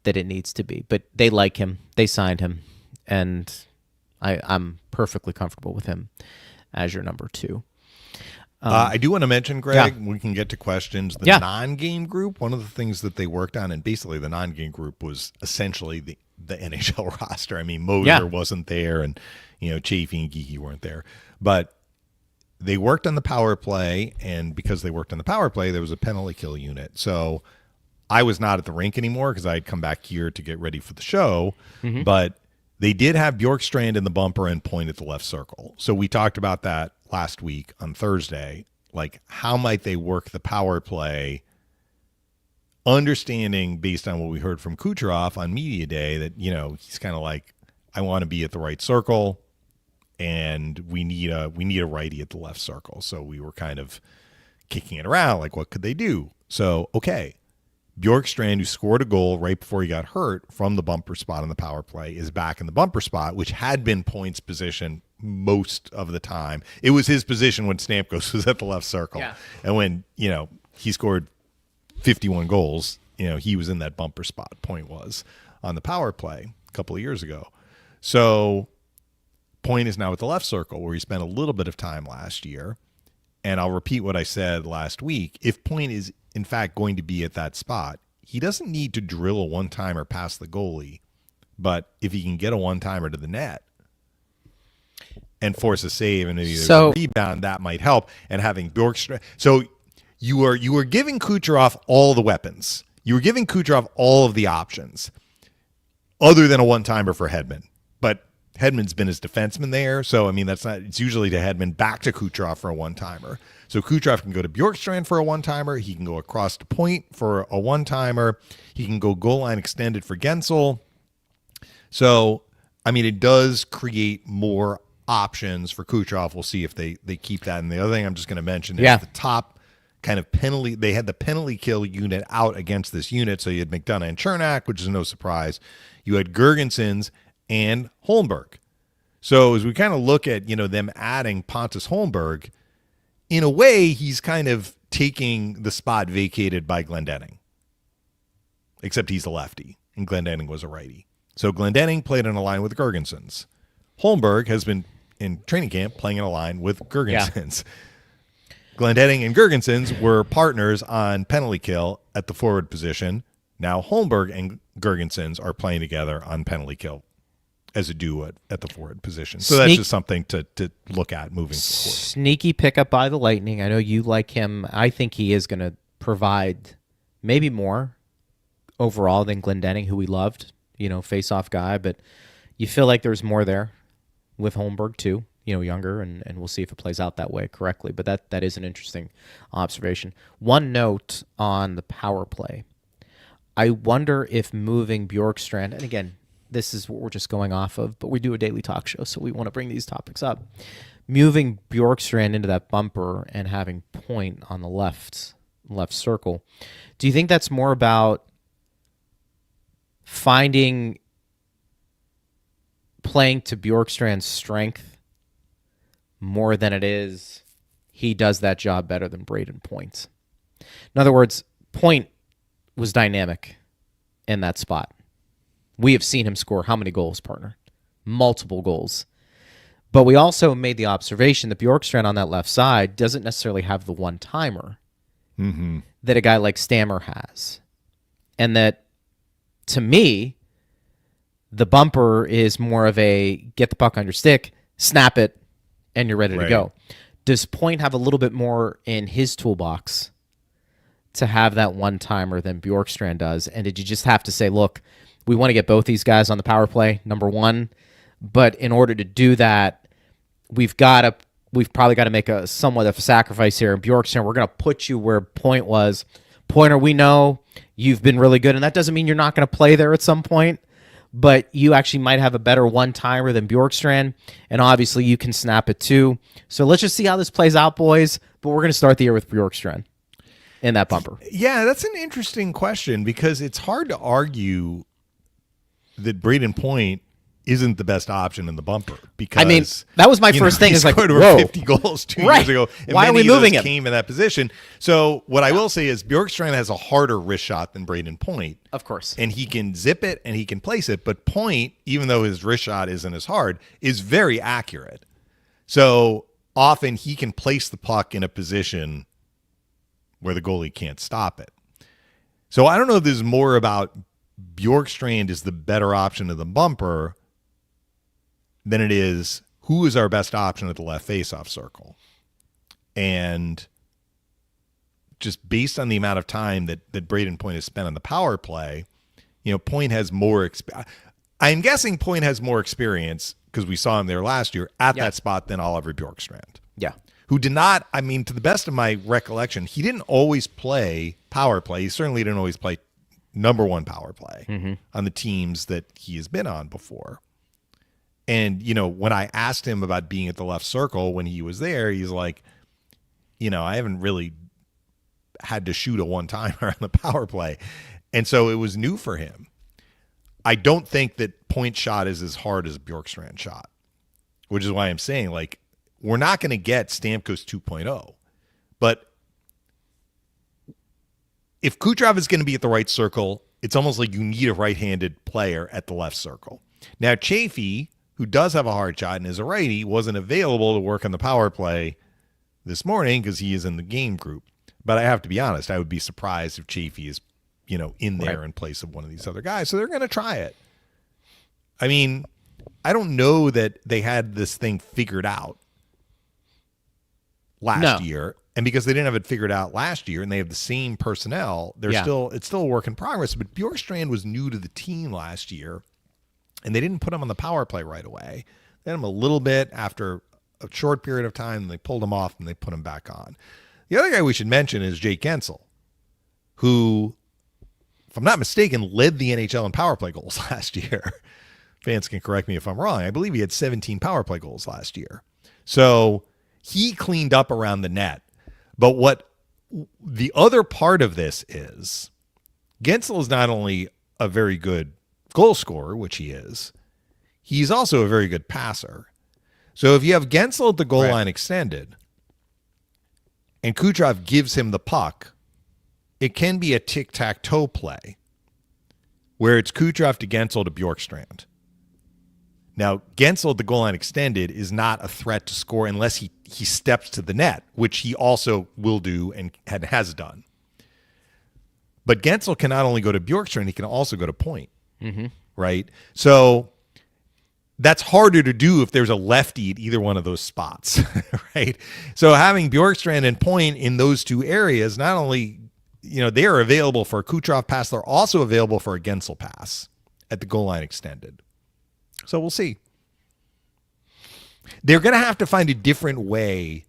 that it needs to be. But they like him. They signed him. And I'm perfectly comfortable with him as your number 2. I do want to mention, Greg, we can get to questions. The Yeah. non-game group, one of the things that they worked on, and basically the non-game group was essentially the NHL roster. I mean, Moser wasn't there, and Chafee and Geekie weren't there. But they worked on the power play, and because they worked on the power play, there was a penalty kill unit. So I was not at the rink anymore because I had come back here to get ready for the show. But they did have Bjorkstrand in the bumper and Point at the left circle. So we talked about that last week on Thursday. Like, how might they work the power play, understanding based on what we heard from Kucherov on media day that, he's kind of like, I want to be at the right circle, and we need a righty at the left circle. So we were kind of kicking it around, like, what could they do? So, okay, Bjorkstrand, who scored a goal right before he got hurt from the bumper spot on the power play, is back in the bumper spot, which had been Point's position most of the time. It was his position when Stamkos was at the left circle. Yeah. And when, he scored 51 goals, he was in that bumper spot. Point was on the power play a couple of years ago. So Point is now at the left circle, where he spent a little bit of time last year. And I'll repeat what I said last week. If Point is, in fact, going to be at that spot, he doesn't need to drill a one-timer past the goalie. But if he can get a one-timer to the net and force a save and maybe a rebound, that might help. And having Bjorkstrand. So you were giving Kucherov all the weapons. You were giving Kucherov all of the options, other than a one-timer for Hedman. But Hedman's been his defenseman there, so it's usually to Hedman back to Kucherov for a one-timer. So Kucherov can go to Bjorkstrand for a one-timer. He can go across to Point for a one-timer. He can go goal line extended for Gensel. So, it does create more options for Kucherov. We'll see if they keep that. And the other thing I'm just going to mention is the top kind of penalty. They had the penalty kill unit out against this unit. So you had McDonough and Chernak, which is no surprise. You had Gergensons and Holmberg. So as we kind of look at, them adding Pontus Holmberg, in a way, he's kind of taking the spot vacated by Glendening. Except he's a lefty, and Glendening was a righty. So Glendening played in a line with Gergensons. Holmberg has been in training camp playing in a line with Gergensons. Yeah. Glendening and Gergensons were partners on penalty kill at the forward position. Now Holmberg and Gergensons are playing together on penalty kill as a duo at the forward position. So that's just something to look at moving forward. Sneaky pickup by the Lightning. I know you like him. I think he is going to provide maybe more overall than Glendening, who we loved, face-off guy. But you feel like there's more there with Holmberg too, younger, and we'll see if it plays out that way correctly. But that is an interesting observation. One note on the power play. I wonder if moving Bjorkstrand, and again, this is what we're just going off of, but we do a daily talk show, so we want to bring these topics up. Moving Bjorkstrand into that bumper and having Point on the left circle, do you think that's more about playing to Bjorkstrand's strength more than it is he does that job better than Braden Point? In other words, Point was dynamic in that spot. We have seen him score how many goals, partner? Multiple goals. But we also made the observation that Bjorkstrand on that left side doesn't necessarily have the one-timer that a guy like Stammer has. And that, to me, the bumper is more of a get the puck on your stick, snap it, and you're ready to go. Does Point have a little bit more in his toolbox to have that one-timer than Bjorkstrand does? And did you just have to say, look, we want to get both these guys on the power play, number one, but in order to do that, we've probably got to make a somewhat of a sacrifice here. And Bjorkstrand, we're going to put you where Point was. Pointer, we know you've been really good, and that doesn't mean you're not going to play there at some point, but you actually might have a better one-timer than Bjorkstrand, and obviously you can snap it too. So let's just see how this plays out, boys, but we're going to start the year with Bjorkstrand in that bumper. Yeah, that's an interesting question, because it's hard to argue that Braden Point isn't the best option in the bumper because I mean, that was my first thing. He is like, scored over whoa, 50 goals 2 Right. years ago. And Why are we many of moving those him? came in that position. So what I will say is Bjorkstrand has a harder wrist shot than Braden Point. Of course. And he can zip it and he can place it. But Point, even though his wrist shot isn't as hard, is very accurate. So often he can place the puck in a position where the goalie can't stop it. So I don't know if there's more about Bjorkstrand is the better option of the bumper than it is who is our best option at the left faceoff circle. And just based on the amount of time that Braden Point has spent on the power play, Point has more I'm guessing Point has more experience because we saw him there last year at that spot than Oliver Bjorkstrand. Yeah. Who did not, to the best of my recollection, he didn't always play power play. He certainly didn't always play number one power play on the teams that he has been on before. And, when I asked him about being at the left circle when he was there, he's like, I haven't really had to shoot a one-timer on the power play. And so it was new for him. I don't think that Point shot is as hard as Bjorkstrand shot, which is why I'm saying, like, we're not going to get Stamkos 2.0. But if Kucherov is going to be at the right circle, it's almost like you need a right-handed player at the left circle. Now, Chaffee, who does have a hard shot and is a righty, wasn't available to work on the power play this morning because he is in the game group. But I have to be honest, I would be surprised if Chaffee is, in there in place of one of these other guys. So they're going to try it. I don't know that they had this thing figured out last year. And because they didn't have it figured out last year and they have the same personnel, it's still a work in progress. But Bjorkstrand was new to the team last year, and they didn't put him on the power play right away. They had him a little bit after a short period of time, and they pulled him off and they put him back on. The other guy we should mention is Jake Gensel, who, if I'm not mistaken, led the NHL in power play goals last year. Fans can correct me if I'm wrong. I believe he had 17 power play goals last year. So he cleaned up around the net. But what the other part of this is, Gensel is not only a very good goal scorer, which he is, he's also a very good passer. So if you have Gensel at the goal line extended and Kucherov gives him the puck, it can be a tic-tac-toe play where it's Kucherov to Gensel to Bjorkstrand. Now, Gensel at the goal line extended is not a threat to score unless he steps to the net, which he also will do and has done. But Gensel can not only go to Bjorkstrand, he can also go to Point, right? So that's harder to do if there's a lefty at either one of those spots, right? So having Bjorkstrand and Point in those two areas, not only, they are available for a Kucherov pass, they're also available for a Gensel pass at the goal line extended. So we'll see. They're going to have to find a different way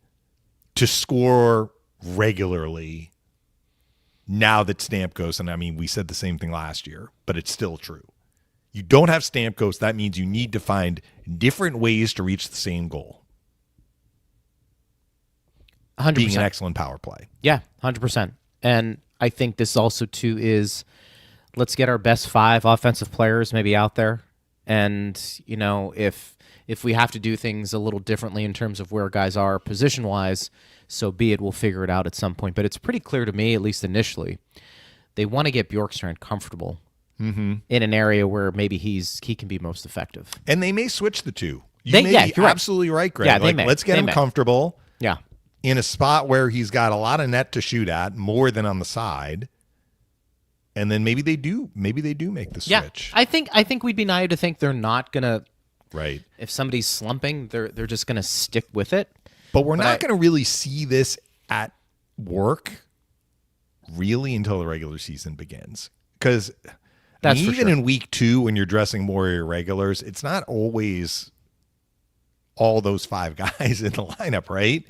to score regularly now that Stamkos, and we said the same thing last year, but it's still true. You don't have Stamkos, that means you need to find different ways to reach the same goal. 100%. Being an excellent power play. Yeah, 100%. And I think this also, too, is let's get our best 5 offensive players maybe out there. And, if we have to do things a little differently in terms of where guys are position-wise, so be it. We'll figure it out at some point. But it's pretty clear to me, at least initially, they want to get Bjorkstrand comfortable in an area where maybe he can be most effective. And they may switch the two. You may be absolutely right, Greg. Yeah, they may. Let's get him comfortable. Yeah. In a spot where he's got a lot of net to shoot at, more than on the side. And then maybe they do make the switch. I think we'd be naive to think they're not gonna. Right. If somebody's slumping, they're just gonna stick with it. But we're not gonna really see this at work really until the regular season begins. Because even in week 2, when you're dressing more of your regulars, it's not always all those 5 guys in the lineup, right?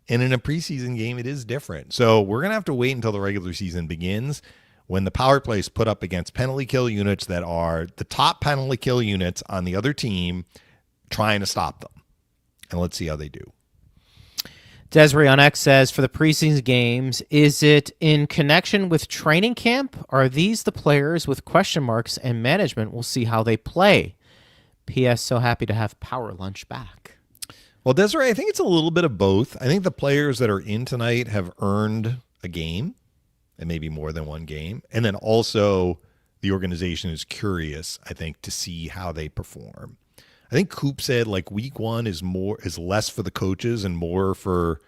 And in a preseason game, it is different. So we're gonna have to wait until the regular season begins, when the power play is put up against penalty kill units that are the top penalty kill units on the other team, trying to stop them. And let's see how they do. Desiree on X says, for the preseason games, is it in connection with training camp? Are these the players with question marks and management will see how they play? P.S. So happy to have Power Lunch back. Well, Desiree, I think it's a little bit of both. I think the players that are in tonight have earned a game, and maybe more than one game. And then also the organization is curious, I think, to see how they perform. I think Coop said like week one is less for the coaches and more for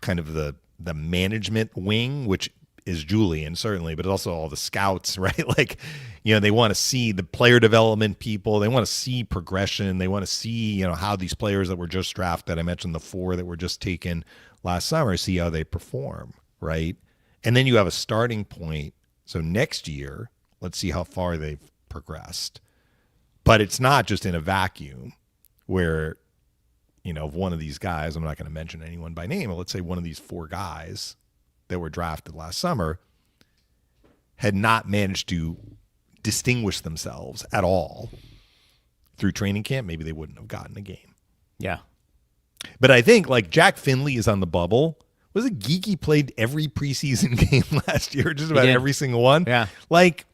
kind of the management wing, which is Julian certainly, but also all the scouts, right? Like, they want to see the player development people. They want to see progression. They want to see, how these players that were just drafted, I mentioned the 4 that were just taken last summer, see how they perform, right? And then you have a starting point. So next year, let's see how far they've progressed. But it's not just in a vacuum where, one of these guys, I'm not going to mention anyone by name, but let's say one of these 4 guys that were drafted last summer had not managed to distinguish themselves at all through training camp, maybe they wouldn't have gotten a game. Yeah. But I think like Jack Finley is on the bubble. Was it Geeky played every preseason game last year, just about every single one? Yeah. Like,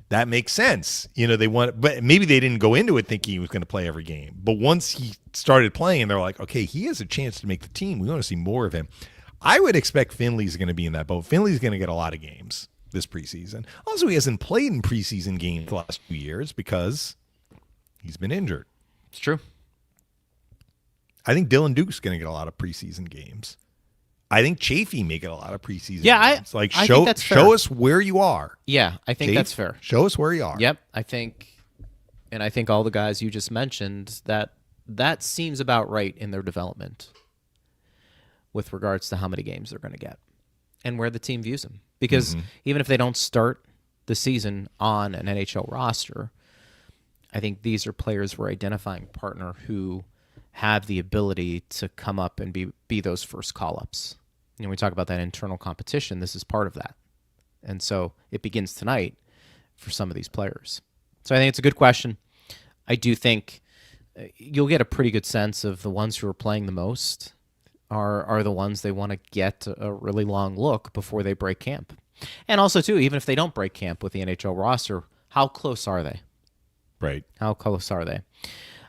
that makes sense. But maybe they didn't go into it thinking he was going to play every game. But once he started playing, they're like, okay, he has a chance to make the team. We want to see more of him. I would expect Finley's going to be in that boat. Finley's going to get a lot of games this preseason. Also, he hasn't played in preseason games the last 2 years because he's been injured. It's true. I think Dylan Duke's going to get a lot of preseason games. I think Chafee may get a lot of preseason games. I think that's fair. Show us where you are. Yeah, I think that's fair. Show us where you are. Yep, I think all the guys you just mentioned, that seems about right in their development with regards to how many games they're going to get and where the team views them. Because even if they don't start the season on an NHL roster, I think these are players we're identifying partner who have the ability to come up and be those first call-ups. We talk about that internal competition. This is part of that. And so it begins tonight for some of these players. So I think it's a good question. I do think you'll get a pretty good sense of the ones who are playing the most are the ones they want to get a really long look before they break camp. And also, too, even if they don't break camp with the NHL roster, how close are they? Right. How close are they?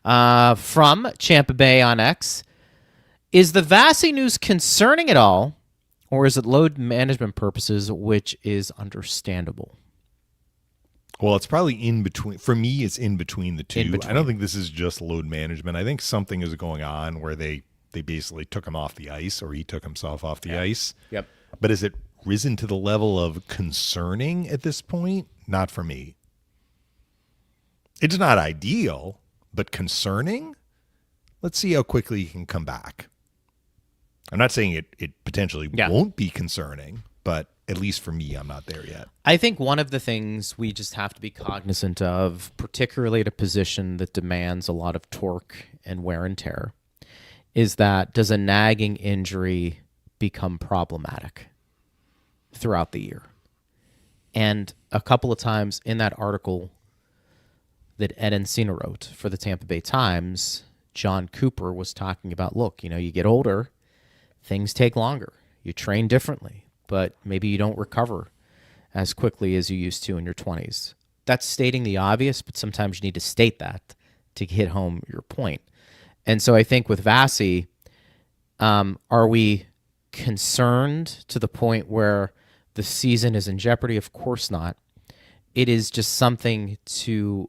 From Tampa Bay on X, is the Vasi news concerning at all, or is it load management purposes, which is understandable? Well, it's probably in between. For me, it's in between the two. I don't think this is just load management. I think something is going on where they basically took him off the ice, or he took himself off the ice. Yep. But has it risen to the level of concerning at this point? Not for me. It's not ideal, but concerning? Let's see how quickly he can come back. I'm not saying it potentially won't be concerning, but at least for me, I'm not there yet. I think one of the things we just have to be cognizant of, particularly at a position that demands a lot of torque and wear and tear, is that does a nagging injury become problematic throughout the year? And a couple of times in that article that Ed Encina wrote for the Tampa Bay Times, John Cooper was talking about, look, you get older, things take longer. You train differently, but maybe you don't recover as quickly as you used to in your 20s. That's stating the obvious, but sometimes you need to state that to hit home your point. And so I think with Vasi, are we concerned to the point where the season is in jeopardy? Of course not. It is just something to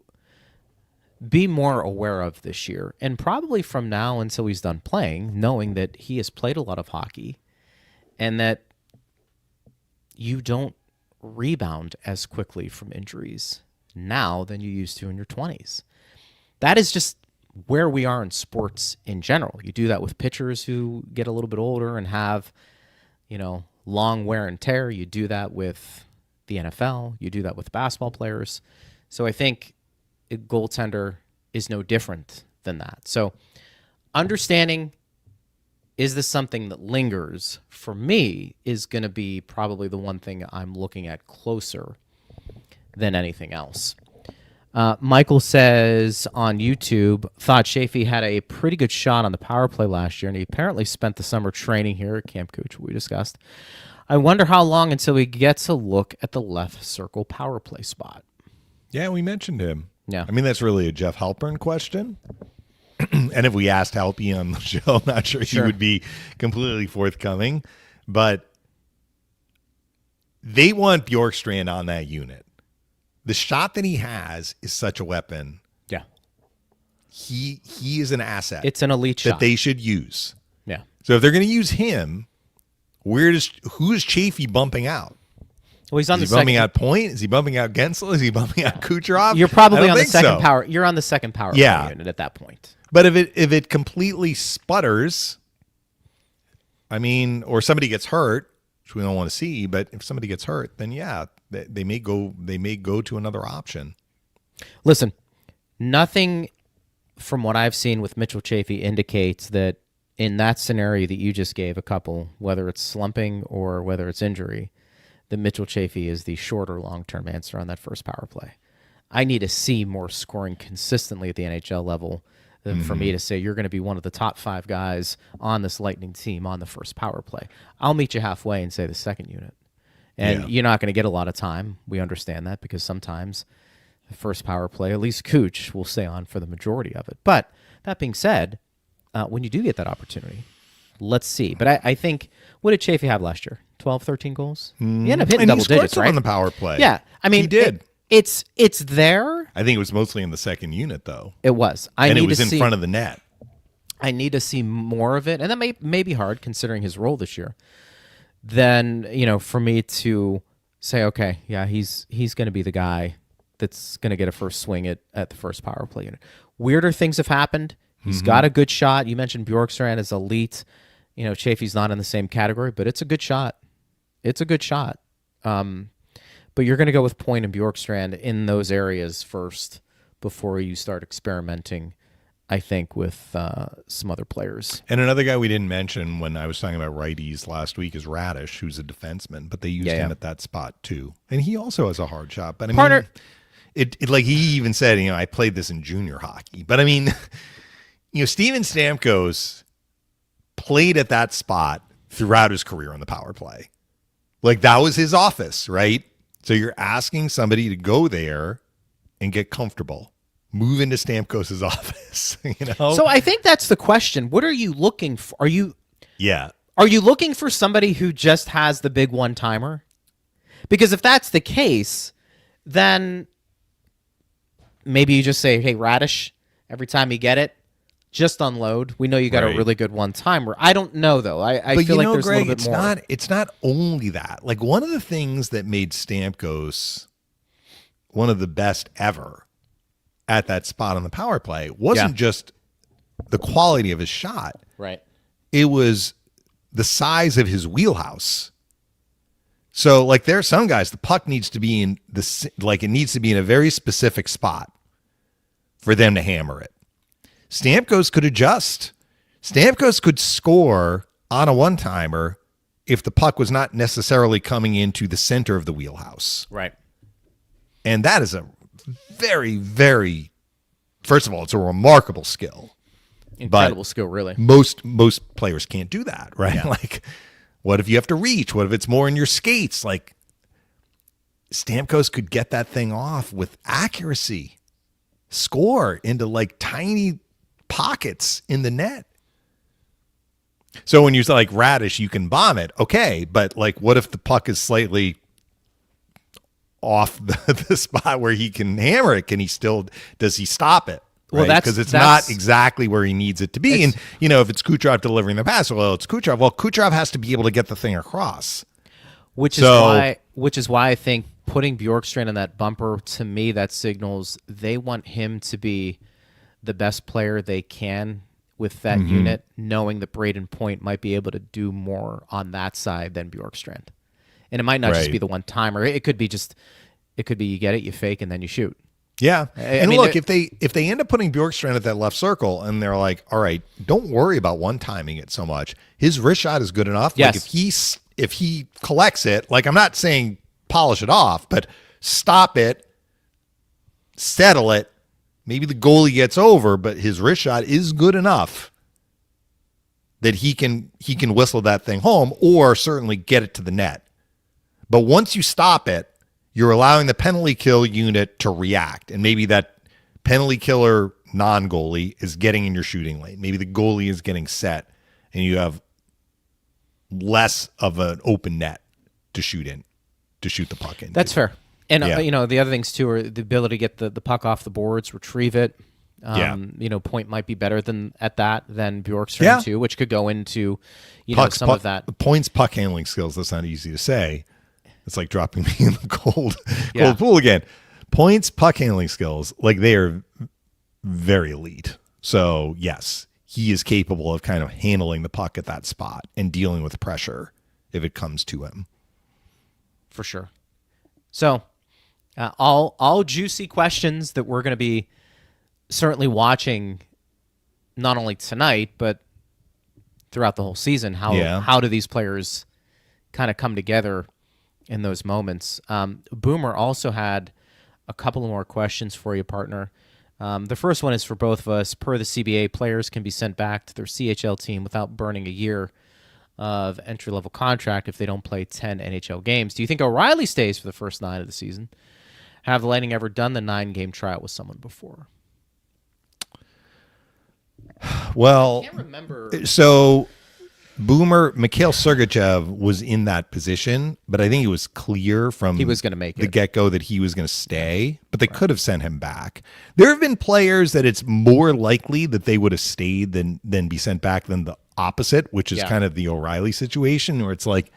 be more aware of this year, and probably from now until he's done playing, knowing that he has played a lot of hockey and that you don't rebound as quickly from injuries now than you used to in your 20s. That is just where we are in sports in general. You do that with pitchers who get a little bit older and have, long wear and tear. You do that with the NFL. You do that with basketball players. So I think a goaltender is no different than that. So understanding, is this something that lingers, for me, is going to be probably the one thing I'm looking at closer than anything else. Michael says on YouTube, thought Chafee had a pretty good shot on the power play last year, and he apparently spent the summer training here at Camp Coach, we discussed. I wonder how long until he gets a look at the left circle power play spot. Yeah, we mentioned him. Yeah. I mean, that's really a Jeff Halpern question. And if we asked Halpy on the show, I'm not sure he would be completely forthcoming. But they want Bjorkstrand on that unit. The shot that he has is such a weapon. Yeah. He is an asset. It's an elite that shot. they should use. Yeah. So if they're going to use him, who's Chafee bumping out? Well, he's on is the he bumping second. out Point? Is he bumping out Gensel? Is he bumping out Kucherov? You're I probably don't on the think second so. power. You're on the second power play unit at that point. But if it completely sputters, I mean, or somebody gets hurt, which we don't want to see, but if somebody gets hurt, then yeah, they may go to another option. Listen, nothing from what I've seen with Mitchell Chafee indicates that in that scenario that you just gave a couple, whether it's slumping or whether it's injury, that Mitchell Chafee is the shorter long-term answer on that first power play. I need to see more scoring consistently at the NHL level than for me to say you're going to be one of the top 5 guys on this Lightning team on the first power play. I'll meet you halfway and say the second unit. And you're not going to get a lot of time. We understand that because sometimes the first power play, at least Cooch, will stay on for the majority of it. But that being said, when you do get that opportunity, let's see. But I think, what did Chafee have last year? 12, 13 goals? He ended up hitting double digits, right? On the power play. Yeah. I mean, he did. It's there. I think it was mostly in the second unit, though. It was. And it was in front of the net. I need to see more of it. And that may be hard considering his role this year. Then, for me to say, okay, yeah, he's going to be the guy that's going to get a first swing at the first power play unit. Weirder things have happened. He's got a good shot. You mentioned Bjorkstrand is elite. Chafee's not in the same category, but it's a good shot. It's a good shot. But you're going to go with Point and Bjorkstrand in those areas first before you start experimenting, I think, with some other players. And another guy we didn't mention when I was talking about righties last week is Radish, who's a defenseman, but they used him at that spot too. And he also has a hard shot. But I mean, it like he even said, I played this in junior hockey. But I mean, Steven Stamkos played at that spot throughout his career on the power play. Like that was his office, right? So you're asking somebody to go there and get comfortable. Move into Stamkos' office, So I think that's the question. What are you looking for? Are you looking for somebody who just has the big one-timer? Because if that's the case, then maybe you just say, hey, Radish, every time you get it, just unload. We know you got a really good one-timer. I don't know, though. I feel like there's Greg, a little bit more. It's not only that. Like one of the things that made Stamkos one of the best ever at that spot on the power play wasn't just the quality of his shot. Right. It was the size of his wheelhouse. So like there are some guys, the puck needs to be it needs to be in a very specific spot for them to hammer it. Stamkos could adjust. Stamkos could score on a one-timer if the puck was not necessarily coming into the center of the wheelhouse. Right. And that is a very, very, first of all, it's a remarkable skill. Incredible skill, really. Most players can't do that, right? Yeah. Like, what if you have to reach? What if it's more in your skates? Like, Stamkos could get that thing off with accuracy, score into like tiny pockets in the net. So when you say like Radish, you can bomb it, okay, but like, what if the puck is slightly off the spot where he can hammer it? Does he stop it? Right? Well, because it's not exactly where he needs it to be. And, if it's Kucherov delivering the pass, well, it's Kucherov. Well, Kucherov has to be able to get the thing across. Which is why I think putting Bjorkstrand in that bumper, to me, that signals they want him to be the best player they can with that unit, knowing that Braden Point might be able to do more on that side than Bjorkstrand. And it might not just be the one-timer. It could be you get it, you fake, and then you shoot. Yeah. And look, if they end up putting Bjorkstrand at that left circle and they're like, all right, don't worry about one-timing it so much. His wrist shot is good enough. Yes. Like if he collects it, like I'm not saying polish it off, but stop it, settle it. Maybe the goalie gets over, but his wrist shot is good enough that he can whistle that thing home or certainly get it to the net. But once you stop it, you're allowing the penalty kill unit to react. And maybe that penalty killer non-goalie is getting in your shooting lane. Maybe the goalie is getting set and you have less of an open net to shoot the puck in. That's fair. And, the other things, too, are the ability to get the puck off the boards, retrieve it. Point might be better than Bjorkstrand, too, which could go into, some of that. Points, puck handling skills, that's not easy to say. It's like dropping me in the cold pool again. Points, puck handling skills, like they are very elite. So, yes, he is capable of kind of handling the puck at that spot and dealing with pressure if it comes to him. For sure. So, all juicy questions that we're going to be certainly watching not only tonight, but throughout the whole season. How do these players kind of come together in those moments? Boomer also had a couple of more questions for you, partner. The first one is for both of us. Per the CBA, players can be sent back to their CHL team without burning a year of entry-level contract if they don't play 10 NHL games. Do you think O'Reilly stays for the first 9 of the season? Have the Lightning ever done the 9-game tryout with someone before? Well, I can't remember. So Mikhail Sergachev was in that position, but I think it was clear from he was going to make the get-go that he was going to stay, but they could have sent him back. There have been players that it's more likely that they would have stayed than be sent back than the opposite, which is kind of the O'Reilly situation, where it's like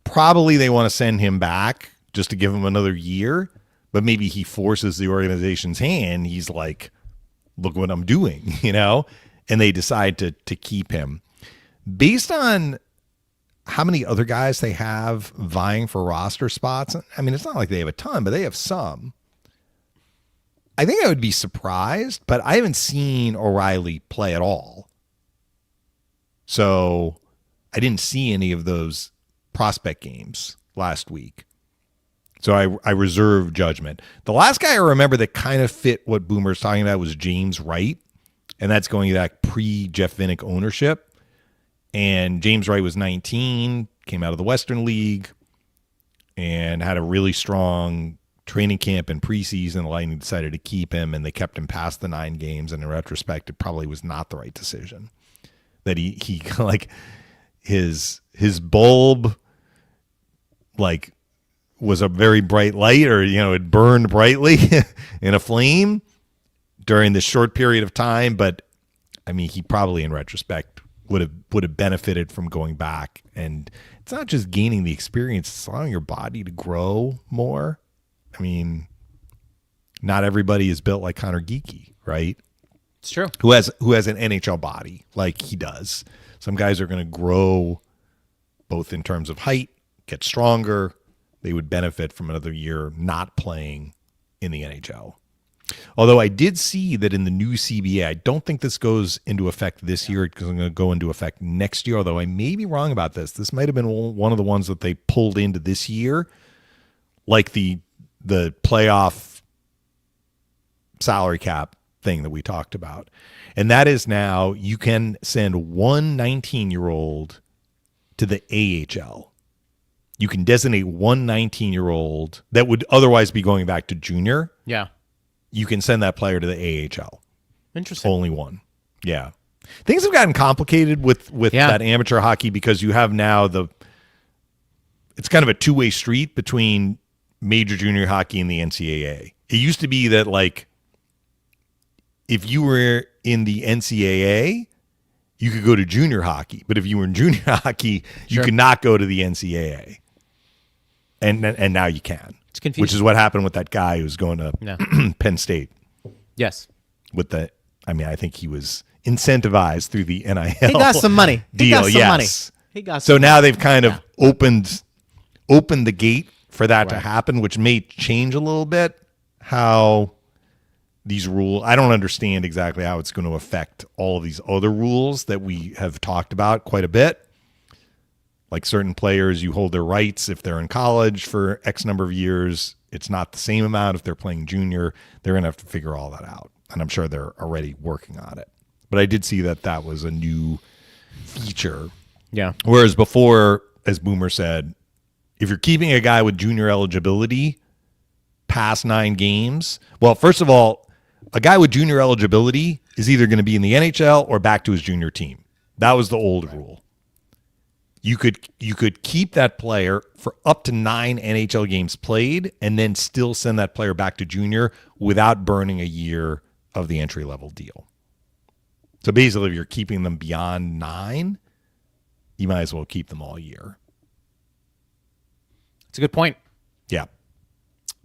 probably they want to send him back just to give him another year, but maybe he forces the organization's hand. He's like, look what I'm doing, and they decide to keep him. Based on how many other guys they have vying for roster spots, I mean, it's not like they have a ton, but they have some. I think I would be surprised, but I haven't seen O'Reilly play at all. So I didn't see any of those prospect games last week. So I reserve judgment. The last guy I remember that kind of fit what Boomer's talking about was James Wright, and that's going back pre-Jeff Vinik ownership. And James Wright was 19, came out of the Western League, and had a really strong training camp and preseason. The Lightning decided to keep him, and they kept him past the 9 games. And in retrospect, it probably was not the right decision. That he like his bulb, like, was a very bright light, or it burned brightly in a flame during this short period of time. But I mean, he probably, in retrospect, would have benefited from going back. And it's not just gaining the experience, it's allowing your body to grow more. I mean, not everybody is built like Connor Geekie, right? It's true. Who has an NHL body like he does. Some guys are going to grow both in terms of height, get stronger. They would benefit from another year not playing in the NHL. Although I did see that in the new CBA, I don't think this goes into effect this year. It's going to go into effect next year, although I may be wrong about this. This might have been one of the ones that they pulled into this year, like the playoff salary cap thing that we talked about. And that is now you can send one 19-year-old to the AHL. You can designate one 19-year-old that would otherwise be going back to junior. Yeah. You can send that player to the AHL. Interesting. Only one. Yeah. Things have gotten complicated with that amateur hockey because you have now it's kind of a two-way street between major junior hockey and the NCAA. It used to be that, like, if you were in the NCAA, you could go to junior hockey. But if you were in junior hockey, you could not go to the NCAA. And now you can. It's confusing. Which is what happened with that guy who's going to Penn State. Yes. I think he was incentivized through the NIL. He got some money. Deal. So now they've kind of opened the gate for that to happen, which may change a little bit how these rules. I don't understand exactly how it's going to affect all of these other rules that we have talked about quite a bit. Like certain players, you hold their rights if they're in college for X number of years. It's not the same amount if they're playing junior. They're going to have to figure all that out. And I'm sure they're already working on it. But I did see that was a new feature. Yeah. Whereas before, as Boomer said, if you're keeping a guy with junior eligibility past 9 games, well, first of all, a guy with junior eligibility is either going to be in the NHL or back to his junior team. That was the old rule. You could keep that player for up to 9 NHL games played and then still send that player back to junior without burning a year of the entry-level deal. So basically, if you're keeping them beyond 9, you might as well keep them all year. It's a good point. Yeah.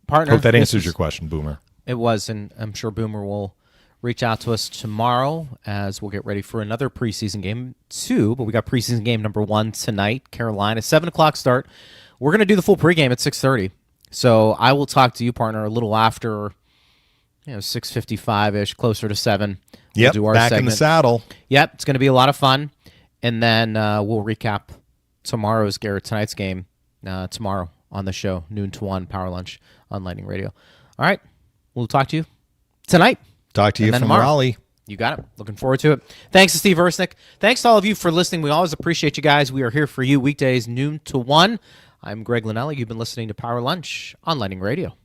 Partner, hope that answers your question, Boomer. It was, and I'm sure Boomer will reach out to us tomorrow as we'll get ready for another preseason game 2, but we got preseason game number 1 tonight, Carolina, 7 o'clock start. We're going to do the full pregame at 6:30, so I will talk to you, partner, a little after 6:55-ish, closer to 7. Yep, we'll do our back segment. in the saddle. Yep, it's going to be a lot of fun, and then we'll recap tonight's game tomorrow on the show, noon to 1, Power Lunch on Lightning Radio. All right, we'll talk to you tonight. Talk to you from tomorrow. Raleigh. You got it. Looking forward to it. Thanks to Steve Ersnick. Thanks to all of you for listening. We always appreciate you guys. We are here for you weekdays, noon to 1. I'm Greg Linnelli. You've been listening to Power Lunch on Lightning Radio.